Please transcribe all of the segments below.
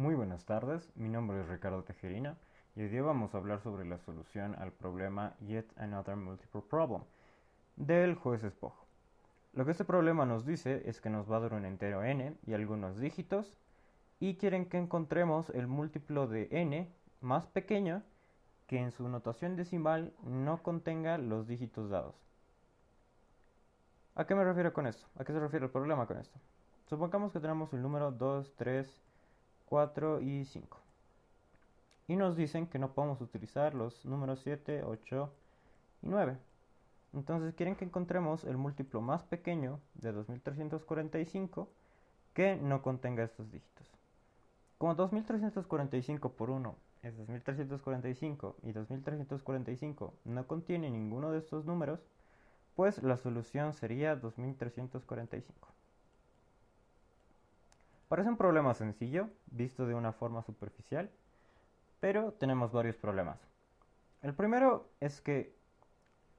Muy buenas tardes, mi nombre es Ricardo Tejerina y hoy día vamos a hablar sobre la solución al problema Yet Another Multiple Problem del juez espejo. Lo que este problema nos dice es que nos va a dar un entero n y algunos dígitos y quieren que encontremos el múltiplo de n más pequeño que en su notación decimal no contenga los dígitos dados. ¿A qué me refiero con esto? ¿A qué se refiere el problema con esto? Supongamos que tenemos el número 2, 3, 4 y 5. Y nos dicen que no podemos utilizar los números 7, 8 y 9. Entonces quieren que encontremos el múltiplo más pequeño de 2345 que no contenga estos dígitos. Como 2345 por 1 es 2345 y 2345 no contiene ninguno de estos números, pues la solución sería 2345. Parece un problema sencillo, visto de una forma superficial, pero tenemos varios problemas. El primero es que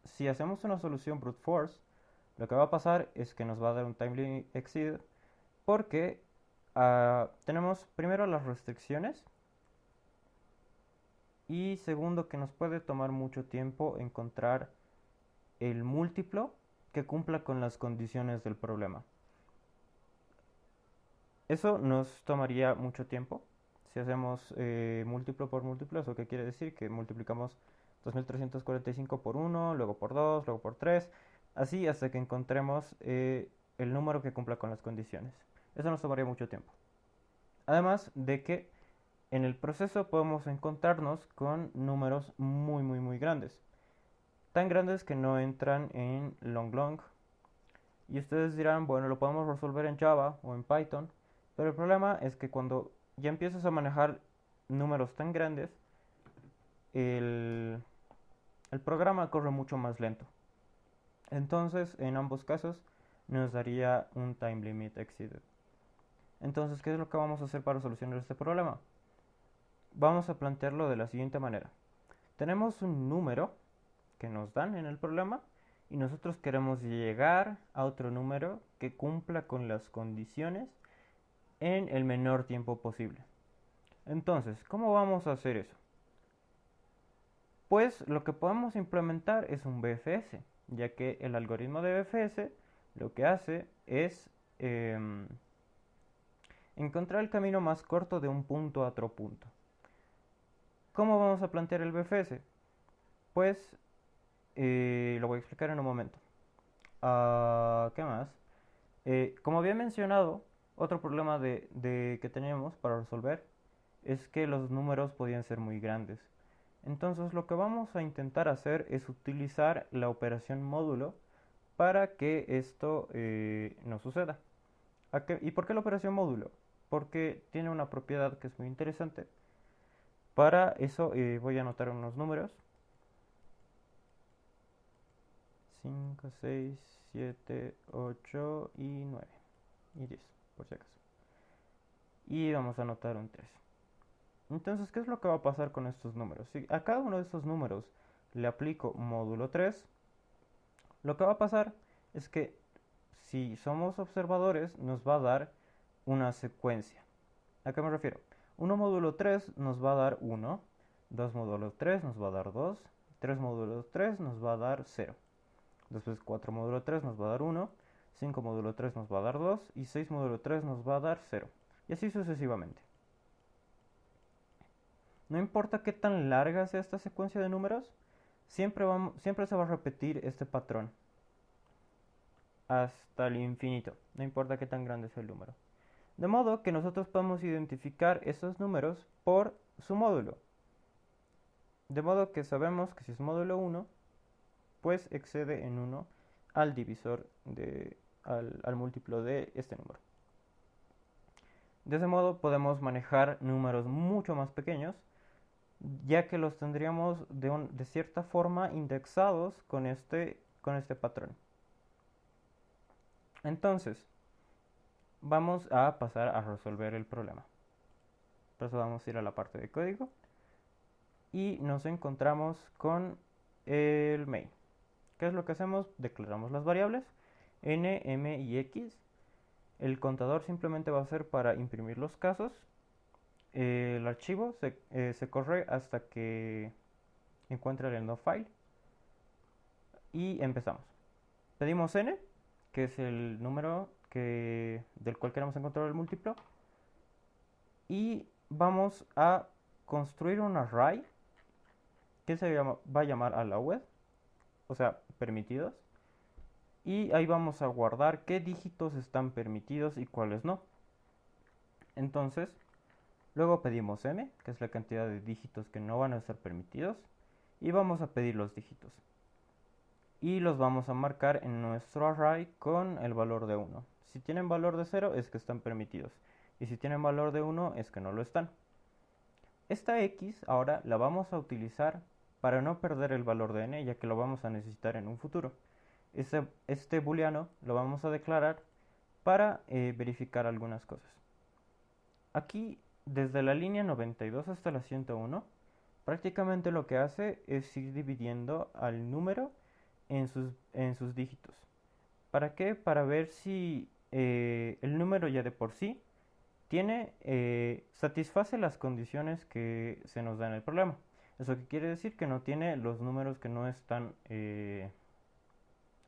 si hacemos una solución brute force, lo que va a pasar es que nos va a dar un time limit exceed porque tenemos primero las restricciones y segundo que nos puede tomar mucho tiempo encontrar el múltiplo que cumpla con las condiciones del problema. Eso nos tomaría mucho tiempo. Si hacemos múltiplo por múltiplo, ¿eso qué quiere decir? Que multiplicamos 2345 por 1, luego por 2, luego por 3, así hasta que encontremos el número que cumpla con las condiciones. Eso nos tomaría mucho tiempo. Además de que en el proceso podemos encontrarnos con números muy grandes. Tan grandes que no entran en long long. Y ustedes dirán, bueno, lo podemos resolver en Java o en Python. Pero el problema es que cuando ya empiezas a manejar números tan grandes, el, el programa corre mucho más lento. Entonces, en ambos casos, nos daría un time limit exceeded. Entonces, ¿qué es lo que vamos a hacer para solucionar este problema? Vamos a plantearlo de la siguiente manera. Tenemos un número que nos dan en el problema y nosotros queremos llegar a otro número que cumpla con las condiciones en el menor tiempo posible. Entonces, ¿cómo vamos a hacer eso? Pues lo que podemos implementar es un BFS, ya que el algoritmo de BFS lo que hace es encontrar el camino más corto de un punto a otro punto. ¿Cómo vamos a plantear el BFS? Pues lo voy a explicar en un momento. ¿Qué más? Como había mencionado, otro problema que teníamos para resolver es que los números podían ser muy grandes. Entonces lo que vamos a intentar hacer es utilizar la operación módulo para que esto no suceda. ¿Y por qué la operación módulo? Porque tiene una propiedad que es muy interesante. Para eso voy a anotar unos números. 5, 6, 7, 8 y 9. Y 10, por si acaso. Y vamos a anotar un 3. Entonces, ¿qué es lo que va a pasar con estos números? Si a cada uno de estos números le aplico módulo 3, lo que va a pasar es que si somos observadores nos va a dar una secuencia. ¿A qué me refiero? 1 módulo 3 nos va a dar 1, 2 módulo 3 nos va a dar 2, 3 módulo 3 nos va a dar 0. Después 4 módulo 3 nos va a dar 1, 5 módulo 3 nos va a dar 2 y 6 módulo 3 nos va a dar 0. Y así sucesivamente. No importa qué tan larga sea esta secuencia de números, siempre se va a repetir este patrón hasta el infinito, no importa qué tan grande sea el número. De modo que nosotros podemos identificar esos números por su módulo. De modo que sabemos que si es módulo 1, pues excede en 1 al divisor al múltiplo de este número. De ese modo podemos manejar números mucho más pequeños, ya que los tendríamos de cierta forma indexados con este patrón. Entonces, vamos a pasar a resolver el problema. Entonces vamos a ir a la parte de código y nos encontramos con el main. ¿Qué es lo que hacemos? Declaramos las variables n, m y x. El contador simplemente va a ser para imprimir los casos. el archivo se corre hasta que encuentre el end of file y empezamos. Pedimos n, que es el número del cual queremos encontrar el múltiplo, y vamos a construir un array que va a llamar allowed, o sea, permitidos, y ahí vamos a guardar qué dígitos están permitidos y cuáles no. Entonces, luego pedimos n, que es la cantidad de dígitos que no van a estar permitidos, y vamos a pedir los dígitos. Y los vamos a marcar en nuestro array con el valor de 1. Si tienen valor de 0 es que están permitidos, y si tienen valor de 1 es que no lo están. Esta x ahora la vamos a utilizar para no perder el valor de n, ya que lo vamos a necesitar en un futuro. Este booleano lo vamos a declarar para verificar algunas cosas. Aquí, desde la línea 92 hasta la 101, prácticamente lo que hace es ir dividiendo al número en sus dígitos. ¿Para qué? Para ver si el número ya de por sí satisface las condiciones que se nos da en el problema. Eso que quiere decir que no tiene los números que no están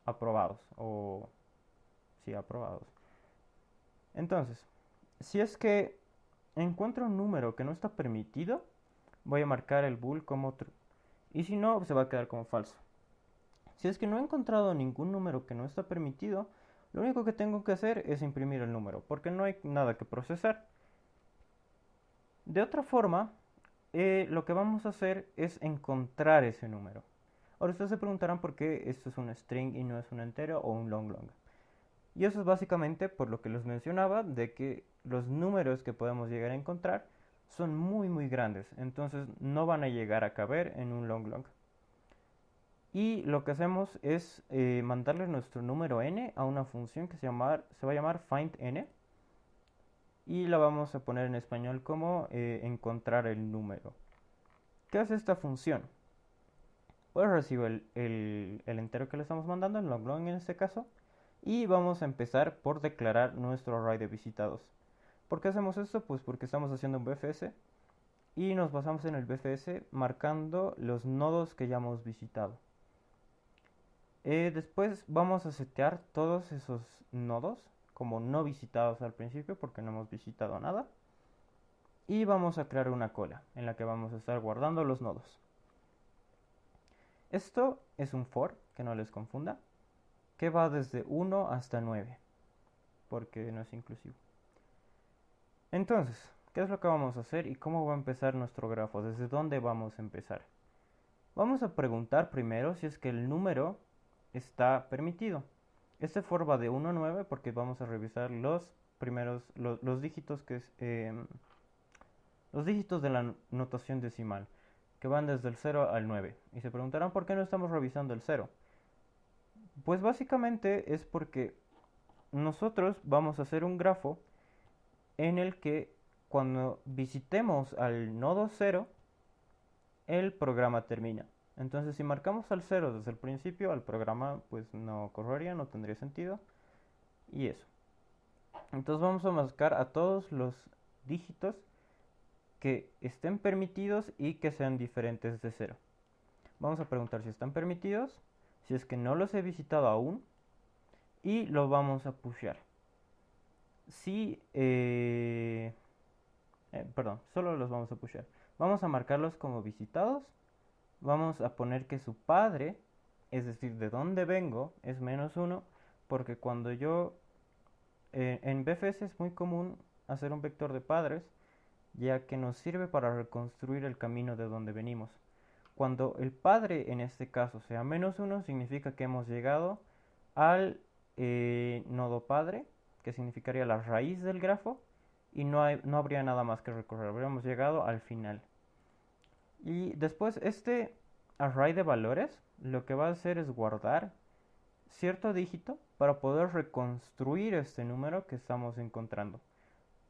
aprobados o sí, aprobados. Entonces, si es que encuentro un número que no está permitido, voy a marcar el bool como true. Y si no, se va a quedar como falso. Si es que no he encontrado ningún número que no está permitido, lo único que tengo que hacer es imprimir el número, porque no hay nada que procesar. De otra forma, lo que vamos a hacer es encontrar ese número. Ahora ustedes se preguntarán por qué esto es un string y no es un entero o un long long. Y eso es básicamente por lo que les mencionaba, de que los números que podemos llegar a encontrar son muy muy grandes, entonces no van a llegar a caber en un long long. Y lo que hacemos es mandarle nuestro número n a una función que se va a llamar findN, y la vamos a poner en español como encontrar el número. ¿Qué hace esta función? Pues recibe el entero que le estamos mandando, el long long en este caso, y vamos a empezar por declarar nuestro array de visitados. ¿Por qué hacemos esto? Pues porque estamos haciendo un BFS y nos basamos en el BFS marcando los nodos que ya hemos visitado. Después vamos a setear todos esos nodos como no visitados al principio porque no hemos visitado nada. Y vamos a crear una cola en la que vamos a estar guardando los nodos. Esto es un for, que no les confunda, que va desde 1 hasta 9, porque no es inclusivo. Entonces, ¿qué es lo que vamos a hacer y cómo va a empezar nuestro grafo? ¿Desde dónde vamos a empezar? Vamos a preguntar primero si es que el número está permitido. Este for va de 1 a 9 porque vamos a revisar los dígitos los dígitos de la notación decimal, que van desde el 0 al 9. Y se preguntarán por qué no estamos revisando el 0. Pues básicamente es porque nosotros vamos a hacer un grafo en el que cuando visitemos al nodo 0, el programa termina. Entonces si marcamos al 0 desde el principio, al programa pues no correría, no tendría sentido. Y eso. Entonces vamos a marcar a todos los dígitos que estén permitidos y que sean diferentes de 0. Vamos a preguntar si están permitidos, si es que no los he visitado aún, y lo vamos a pushear. Si, perdón, solo los vamos a pushear. Vamos a marcarlos como visitados. Vamos a poner que su padre, es decir, de dónde vengo, es -1, porque cuando en BFS es muy común hacer un vector de padres, ya que nos sirve para reconstruir el camino de donde venimos. Cuando el padre en este caso sea -1, significa que hemos llegado al nodo padre, que significaría la raíz del grafo, y no habría nada más que recorrer, habríamos llegado al final. Y después este array de valores lo que va a hacer es guardar cierto dígito para poder reconstruir este número que estamos encontrando.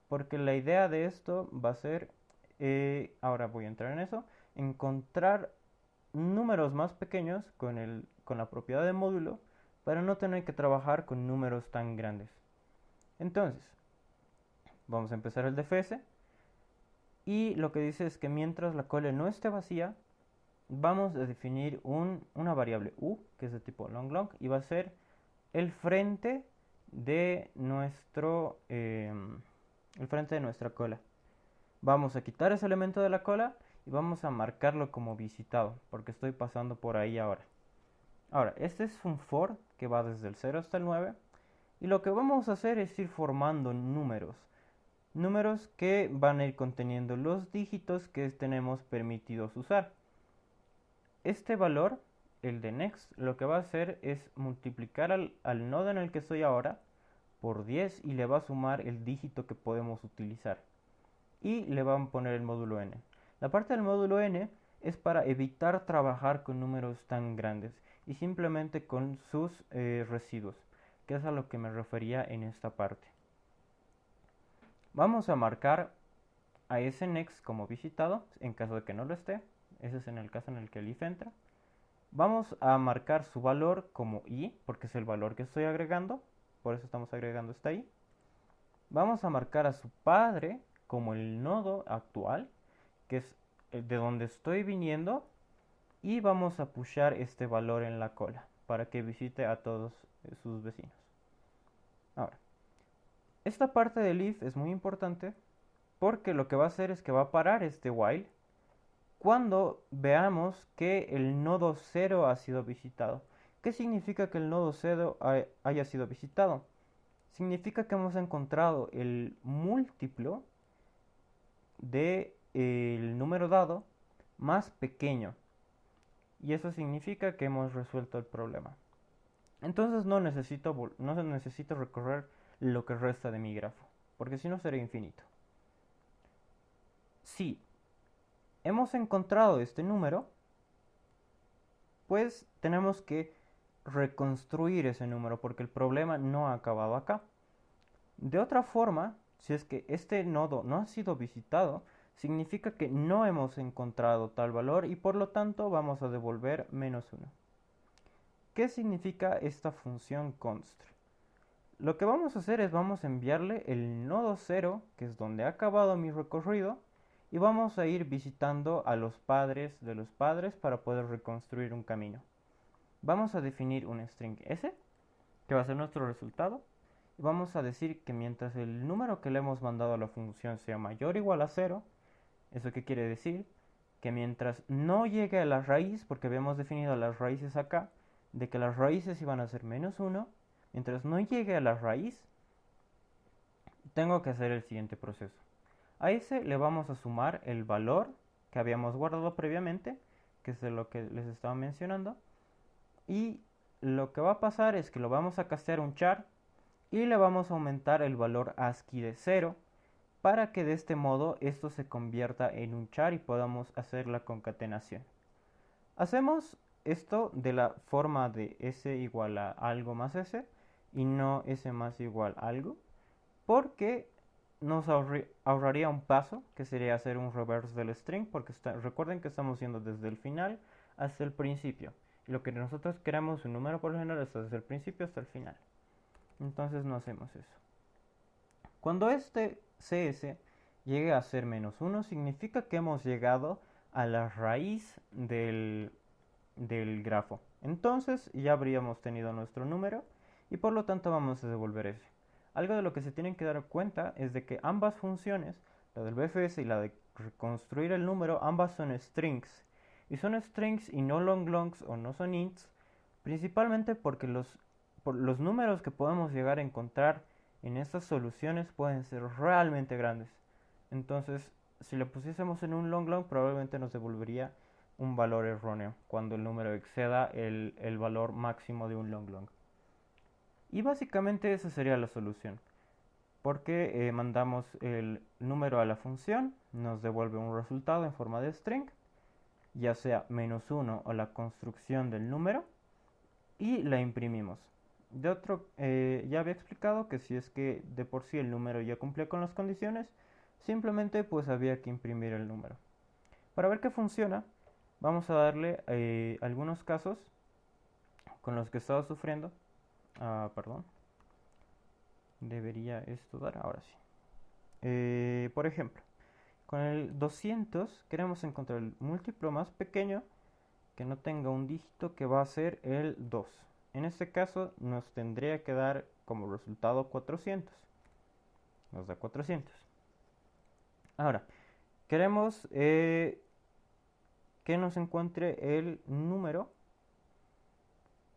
Porque la idea de esto va a ser, ahora voy a entrar en eso, encontrar números más pequeños con la propiedad de módulo para no tener que trabajar con números tan grandes. Entonces, vamos a empezar el DFS. Y lo que dice es que mientras la cola no esté vacía, vamos a definir una variable u, que es de tipo long long, y va a ser el frente de el frente de nuestra cola. Vamos a quitar ese elemento de la cola y vamos a marcarlo como visitado, porque estoy pasando por ahí ahora. Ahora, este es un for que va desde el 0 hasta el 9, y lo que vamos a hacer es ir formando números que van a ir conteniendo los dígitos que tenemos permitidos usar. Este valor, el de next, lo que va a hacer es multiplicar al nodo en el que estoy ahora por 10 y le va a sumar el dígito que podemos utilizar. Y le van a poner el módulo n. La parte del módulo n es para evitar trabajar con números tan grandes y simplemente con sus residuos, que es a lo que me refería en esta parte. Vamos a marcar a ese next como visitado en caso de que no lo esté. Ese es en el caso en el que el if entra. Vamos a marcar su valor como i, porque es el valor que estoy agregando, por eso estamos agregando esta i. Vamos a marcar a su padre como el nodo actual, que es de donde estoy viniendo, y vamos a pushar este valor en la cola para que visite a todos sus vecinos. Ahora, esta parte del if es muy importante porque lo que va a hacer es que va a parar este while cuando veamos que el nodo 0 ha sido visitado. ¿Qué significa que el nodo 0 haya sido visitado? Significa que hemos encontrado el múltiplo del número dado más pequeño. Y eso significa que hemos resuelto el problema. Entonces no necesito recorrer lo que resta de mi grafo, porque si no sería infinito. Si hemos encontrado este número, pues tenemos que reconstruir ese número porque el problema no ha acabado acá. De otra forma, si es que este nodo no ha sido visitado, significa que no hemos encontrado tal valor y por lo tanto vamos a devolver menos 1. ¿Qué significa esta función const? Lo que vamos a hacer es vamos a enviarle el nodo 0, que es donde ha acabado mi recorrido, y vamos a ir visitando a los padres de los padres para poder reconstruir un camino. Vamos a definir un string s, que va a ser nuestro resultado, y vamos a decir que mientras el número que le hemos mandado a la función sea mayor o igual a 0, ¿eso qué quiere decir? Que mientras no llegue a la raíz, porque habíamos definido las raíces acá, de que las raíces iban a ser menos 1, mientras no llegue a la raíz, tengo que hacer el siguiente proceso. A ese le vamos a sumar el valor que habíamos guardado previamente, que es de lo que les estaba mencionando, y lo que va a pasar es que lo vamos a castear un char y le vamos a aumentar el valor ASCII de 0 para que de este modo esto se convierta en un char y podamos hacer la concatenación. Hacemos esto de la forma de s igual a algo más s y no s más igual a algo, porque nos ahorraría un paso, que sería hacer un reverse del string, porque recuerden que estamos yendo desde el final hasta el principio. Y lo que nosotros queremos, un número por lo general, está desde el principio hasta el final. Entonces no hacemos eso. Cuando este cs llegue a ser menos 1, significa que hemos llegado a la raíz del grafo. Entonces ya habríamos tenido nuestro número y por lo tanto vamos a devolver ese. Algo de lo que se tienen que dar cuenta es de que ambas funciones, la del BFS y la de reconstruir el número, ambas son strings. Y son strings y no long longs o no son ints, principalmente porque los números que podemos llegar a encontrar en estas soluciones pueden ser realmente grandes. Entonces, si lo pusiésemos en un long long, probablemente nos devolvería un valor erróneo cuando el número exceda el valor máximo de un long long. Y básicamente esa sería la solución. Porque mandamos el número a la función, nos devuelve un resultado en forma de string, ya sea menos 1 o la construcción del número, y la imprimimos. Ya había explicado que si es que de por sí el número ya cumplía con las condiciones, simplemente pues había que imprimir el número. Para ver que funciona, vamos a darle algunos casos con los que estaba sufriendo. Perdón. Debería esto dar, ahora sí. Por ejemplo, Con el 200 queremos encontrar el múltiplo más pequeño que no tenga un dígito, que va a ser el 2. En este caso nos tendría que dar como resultado 400. Nos da 400. Ahora, queremos que nos encuentre el número,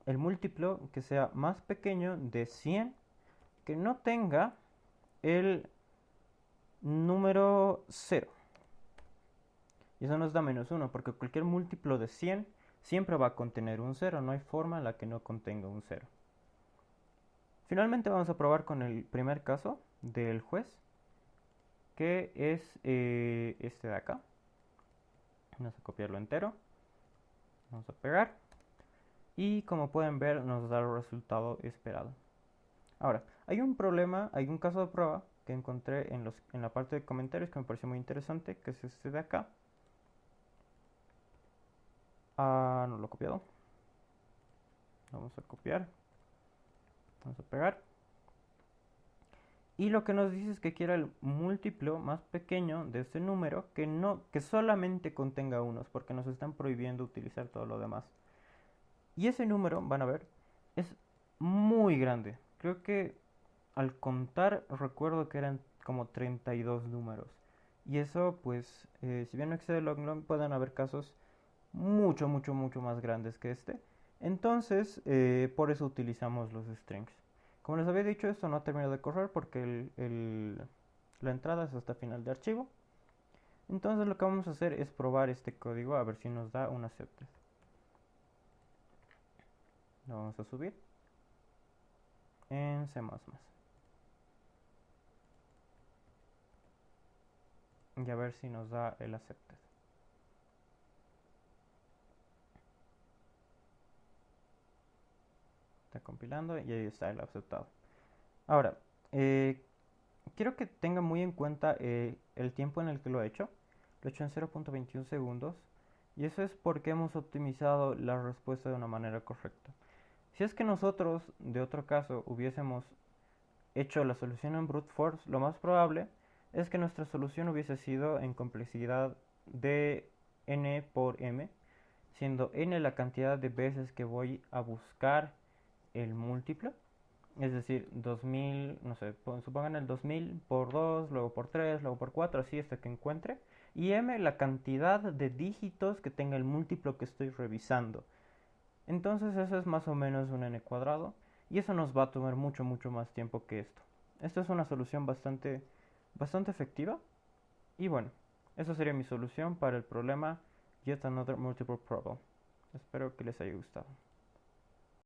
el múltiplo que sea más pequeño de 100, que no tenga el número 0. Y eso nos da -1, porque cualquier múltiplo de 100 siempre va a contener un 0. No hay forma en la que no contenga un 0. Finalmente vamos a probar con el primer caso del juez, que es este de acá. Vamos a copiarlo entero. Vamos a pegar. Y como pueden ver, nos da el resultado esperado. Ahora, hay un problema, hay un caso de prueba que encontré en la parte de comentarios que me pareció muy interesante, que es este de acá. No lo he copiado. Vamos a copiar. Vamos a pegar. Y lo que nos dice es que quiera el múltiplo más pequeño de este número que solamente contenga unos, porque nos están prohibiendo utilizar todo lo demás. Y ese número, van a ver, es muy grande. Creo que al contar recuerdo que eran como 32 números. Y eso, pues, si bien no excede log long, pueden haber casos mucho, mucho, mucho más grandes que este. Entonces, por eso utilizamos los strings. Como les había dicho, esto no ha terminado de correr porque la entrada es hasta final de archivo. Entonces lo que vamos a hacer es probar este código a ver si nos da un accepted. Lo vamos a subir en C++. Y a ver si nos da el accepted. Está compilando y ahí está el aceptado. Ahora, quiero que tengan muy en cuenta el tiempo en el que lo he hecho. Lo he hecho en 0.21 segundos. Y eso es porque hemos optimizado la respuesta de una manera correcta. Si es que nosotros, de otro caso, hubiésemos hecho la solución en brute force, lo más probable es que nuestra solución hubiese sido en complejidad de n por m, siendo n la cantidad de veces que voy a buscar el múltiplo. Es decir, 2000, no sé, supongan el 2000 por 2, luego por 3, luego por 4, así hasta que encuentre. Y m la cantidad de dígitos que tenga el múltiplo que estoy revisando. Entonces eso es más o menos un n cuadrado. Y eso nos va a tomar mucho, mucho más tiempo que esto. Esta es una solución bastante efectiva. Y bueno, esa sería mi solución para el problema Yet Another Multiple Problem. Espero que les haya gustado.